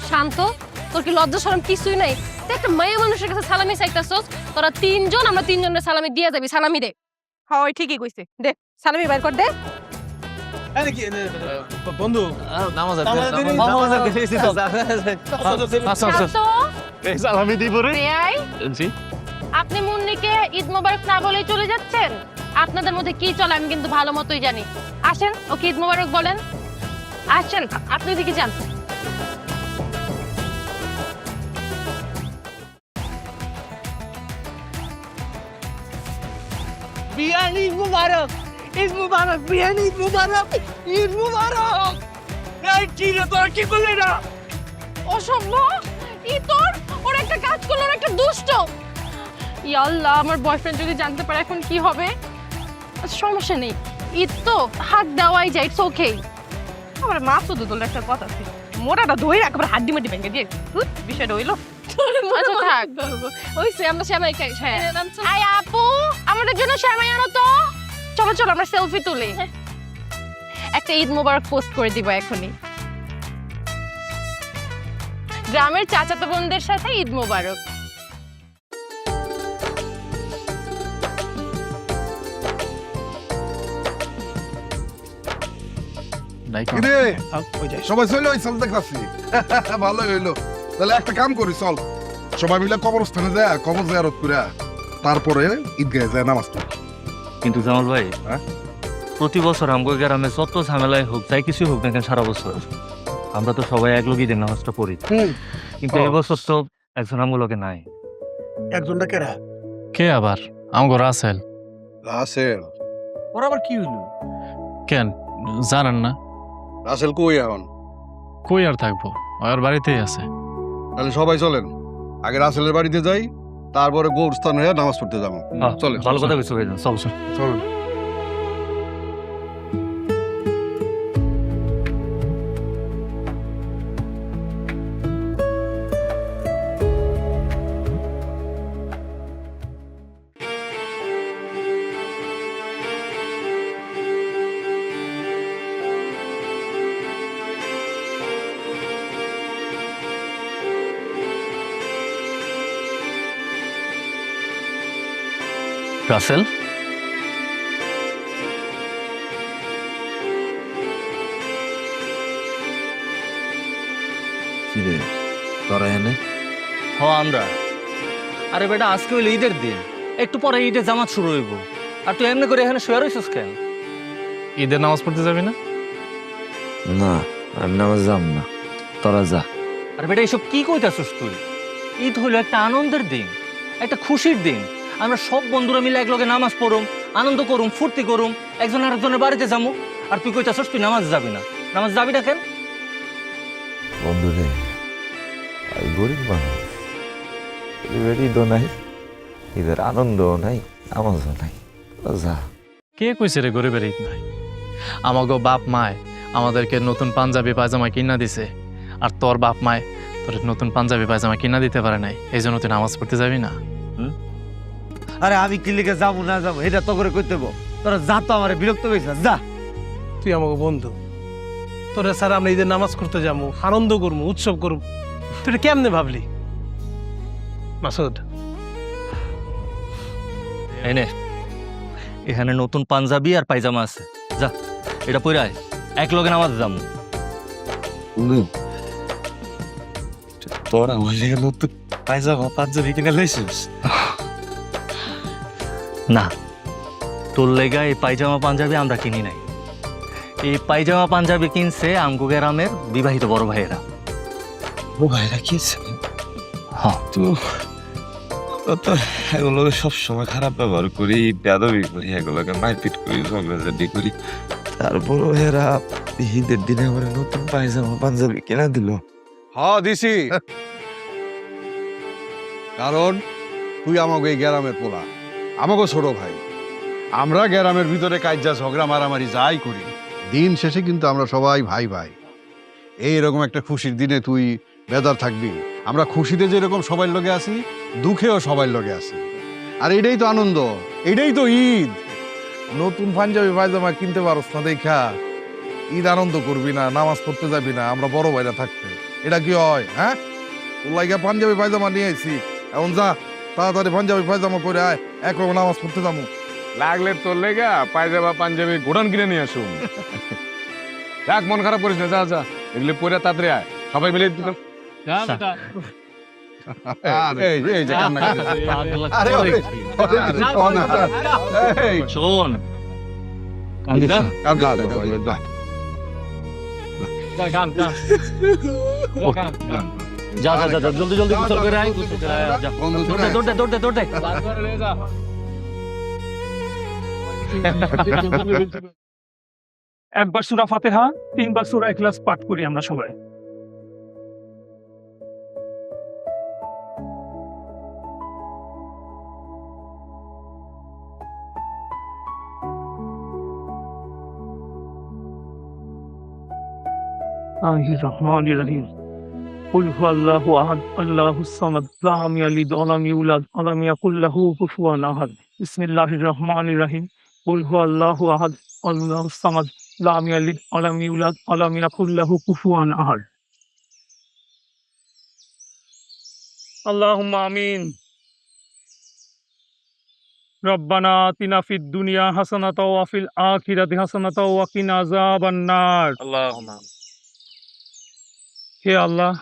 শান্ত, তোর কি লজ্জা শরম কিছুই নাই? তুই একটা মেয়ে মানুষের কাছে সালামি চাইতাছস? তোরা তিনজন, আমরা তিনজনের সালামি দিয়ে যাবি। সালামি দে। হয় ঠিকই কইছে, দে সালামি বাইর কর দে। বন্ধু নামাজ শান্ত, এই সালামি দিব রে। বেয়াই, জি আপনি মুন্নিকে ঈদ মোবারক না বলেই চলে যাচ্ছেন? আপনাদের মধ্যে কি চলে আমি কিন্তু ভালো মতোই জানি। আসেন, ওকে ঈদ মোবারক বলেন। আসেন, আপনি দিকে যান। বিয়ান ঈদ মুবারক, ঈদ মুবারক, বিয়ান ঈদ মুবারক, ঈদ মুবারক। এই কি রে, তোরা কি করলি না? অসভ্য! ই তোর, ওর একটা কাজ করলো, ওর একটা দুষ্ট। ইয়া আল্লাহ, আমার বয়ফ্রেন্ড যদি জানতে পারে এখন কি হবে? আচ্ছা, সমস্যা নেই, ঈদ তো হাত দেওয়াই যায়, ইটস ওকে। আমার মা শুধু তোর একটা কথা আছে, মোটাটা ধরে একেবারে হাড্ডি মাড্ডি ভেঙে দিয়ে বিষয়টা হইলো। আচ্ছা থাক, ওইসে আমরা সেমাই খাই। হ্যাঁ, আই আপু, আমাদের জন্য সেমাই আনো তো। চলো চলো, আমরা সেলফি তুলি। একটা ঈদ মোবারক পোস্ট করে দিব এখনই। গ্রামের চাচাতো বোনদের সাথে ঈদ মোবারক। সবাই চলে ওই চল দেখতেছি। ভালো হইলো। তাহলে একটা কাম করি, চল সবাই মিলে কবরস্থানে যায়, কবর জিয়ারত করে তারপরে ঈদগাহে যায় নামাজ পড়ি। কিন্তু জামাল ভাই, প্রতি বছর আমগো গ্রামে যত ঝামেলাই হোক, যাই কিছু হোক না কেন, সারা বছর আমরা তো সবাই এক লোক ঈদের নামাজটা পড়ি। কিন্তু এবছর তো একজন আমগুলোকে নাই। একজনটা কেরা? কে আবার? আমগো রাসেল। রাসেল ওর আবার কি হইলো? কেন জানেন না? রাসেল কই এখন? কই আর থাকবো, আর বাড়িতেই আছে। তাহলে সবাই চলেন, আগে রাসেলের বাড়িতে যাই, তারপরে গোরস্থান হয়ে নামাজ পড়তে যাবো। চলেন। ভালো কথা কিছু ভাইজান, চল চল। চলুন। রাসেল, কিরে তোরা এনে হ আমরা। আরে বেটা, আজকে হইলো ঈদের দিন, একটু পরে ঈদের জামাত শুরু হইব, আর তুই এমনি করে এখানে শুয়ে রইছিস কেন? ঈদের নামাজ পড়তে যাবি না? না, আমি নামাজ যাম না, তোরা যা। আরে বেটা, এইসব কি কইতাছিস তুই? ঈদ হইলো একটা আনন্দের দিন, একটা খুশির দিন। আমরা সব বন্ধুরা মিলে একলগে নামাজ পড়ুম, আনন্দ করুম, ফুর্তি করুম, একজন আরেকজনের বাড়িতে যাবো। আর তুই কইতাছিস তুই নামাজ যাবি না? নামাজ যাবি না কেন? বন্ধুরে, আমি গরিব মানুষ, ঈদও নাই, ঈদের আনন্দও নাই, নামাজও নাই, যা। কে কইছে রে গরিবের ঈদ নাই? আমাগো বাপ মায় আমাদেরকে নতুন পাঞ্জাবি পায়জামা কিনা দিছে, আর তোর বাপ মায় তোর নতুন পাঞ্জাবি পায়জামা কিনা দিতে পারে নাই, এই জন্য তুই নামাজ পড়তে যাবি না? আরে আমি কি লিখে যাবো না যাবো এটা তো করে কইতে হবো। তোরা যা, তো আমার বিরক্ত করিস না, যা। তুই আমাকে বন্ধু, তোরা স্যার আমরা ঈদের নামাজ করতে যাবো, আনন্দ করবো, উৎসব করবো, তুই এটা কেমনে ভাবলি মাসুদ? এনে এখানে নতুন পাঞ্জাবি আর পায়জামা আছে, যা এটা পরে আয়, একলগে নামাজ যাবো। তোরা আমার লিখে নতুন পায়জামা পাঞ্জাবি কিনে লইছিস? না, তোর লেগা এই পায়জামা পাঞ্জাবি আমরা কিনি নাই। এই পায়জামা পাঞ্জাবি কিনছে আমগো গ্রামের বিবাহিত বড় ভাইয়েরা। ও ভাইরা কি হ্যাঁ, তো তো এগুলো সব সময় খারাপ ব্যবহার করি, বেদবি করি, এগুলোকে মারপিট করি, ঝগড়াঝাটি করি, তারপরও এরা ঈদের দিনে আমার নতুন পায়জামা পাঞ্জাবি কিনা দিল। হ্যাঁ দিছি, কারণ তুই আমাকে এই গ্রামের পোলা, আমাকে ছোট ভাই। আমরা গ্রামের ভিতরে কাজ্জা ঝগড়া মারামারি যাই করি, দিন শেষে কিন্তু আমরা সবাই ভাই ভাই। এইরকম একটা খুশির দিনে তুই বেদার থাকবি? আমরা খুশিতে যেরকম সবাই লগে আছি, দুঃখেও সবাই লগে আছি। আর এটাই তো আনন্দ, এটাই তো ঈদ। নতুন পাঞ্জাবি পায়জামা কিনতে পারস না দেখা ঈদ আনন্দ করবি না, নামাজ পড়তে যাবি না আমরা বড় ভাইরা থাকতে? এটা কি হয়? হ্যাঁ, তোর লাইগা পাঞ্জাবি পায়জামা নিয়ে আইছি, এখন যা তাড়াতাড়ি পাঞ্জাবি পায়জামা পরে আয়, একরকম নামাজ পড়তে যাবো। লাগলে তোর লেগা পায়জামা পাঞ্জাবি গোডাউন কিনে নিয়ে আসুন। দেখ, মন খারাপ করিস না, যা যা, এগুলো পরে তাড়াতাড়ি আয়, সবাই মিলে দিলাম। এই যে কান্না করতেছে। আরে এই শোন, কান্দিস না, কান্দা যা যা যা যা, জলদি জলদি গোসল করে আয়, গোসল করে আয়, যা। বন্ধু দৌড় দে, দৌড় দে, দৌড় দে, দৌড় দে। একবার সূরা ফাতিহা, 3 বার সূরা ইখলাস পাঠ করি আমরা সবাই। রহমানির قل هو الله احد الله الصمد لم يلد ولم يولد ولم يكن له كفوا احد بسم الله الرحمن الرحيم قل هو الله احد الله الصمد لم يلد ولم يولد ولم يكن له كفوا احد اللهم امين ربنا آتنا في الدنيا حسنة وفي الآخرة حسنة وقنا عذاب النار اللهم হে আল্লাহ,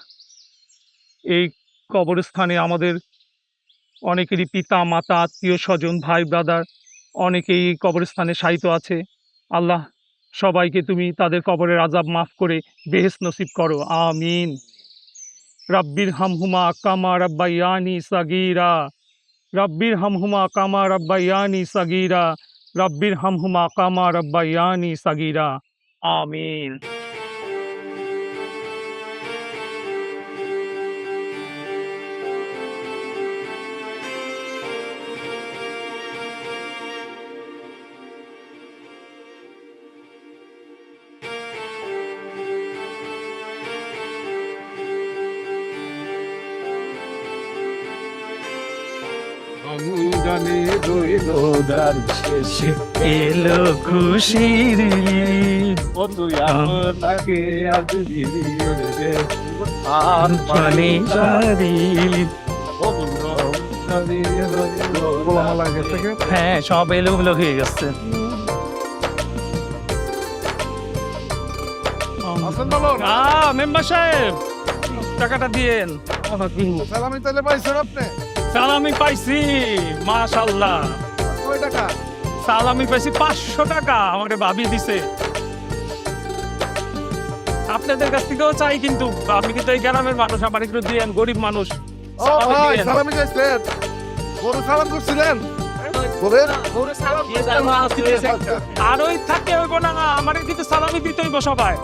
এই কবরস্থানে আমাদের অনেকেরই পিতা মাতা আত্মীয় স্বজন ভাই ব্রাদার অনেকেই এই কবরস্থানে শায়িত আছে। আল্লাহ, সবাইকে তুমি তাদের কবরের আযাব মাফ করে বেহেশত নসিব করো, আমিন। রাব্বির হামহুমা কামা রাব্বায়ানি সাগীরা, রাব্বির হামহুমা কামা রাব্বায়ানি সাগীরা, রব্বির হামহুমা কামা রব্বায়ানি সাগীরা আমিন। এলো খুশির হ্যাঁ সব এলোগুলো হয়ে গেছে। মেম্বার সাহেব টাকাটা দিয়েন। সালামি তাহলে পাইছেন আপনি? সালামি পাইছি মাশাআল্লাহ। কয় টাকা? সালামি পাইছি 500 টাকা আমাকে ভাবি দিছে। আপনাদের কাছ থেকেও চাই কিন্তু আপনি কিন্তু এই গ্রামের মানুষ, আমার একটু দিয়েন, গরিব মানুষ। ও ভাই সালামি যাইছেন? গরু সালাম করছিলেন? বলেন। আর ওই থাকে হইব না, আমার কিন্তু সালামি দিতে হইব সবাই।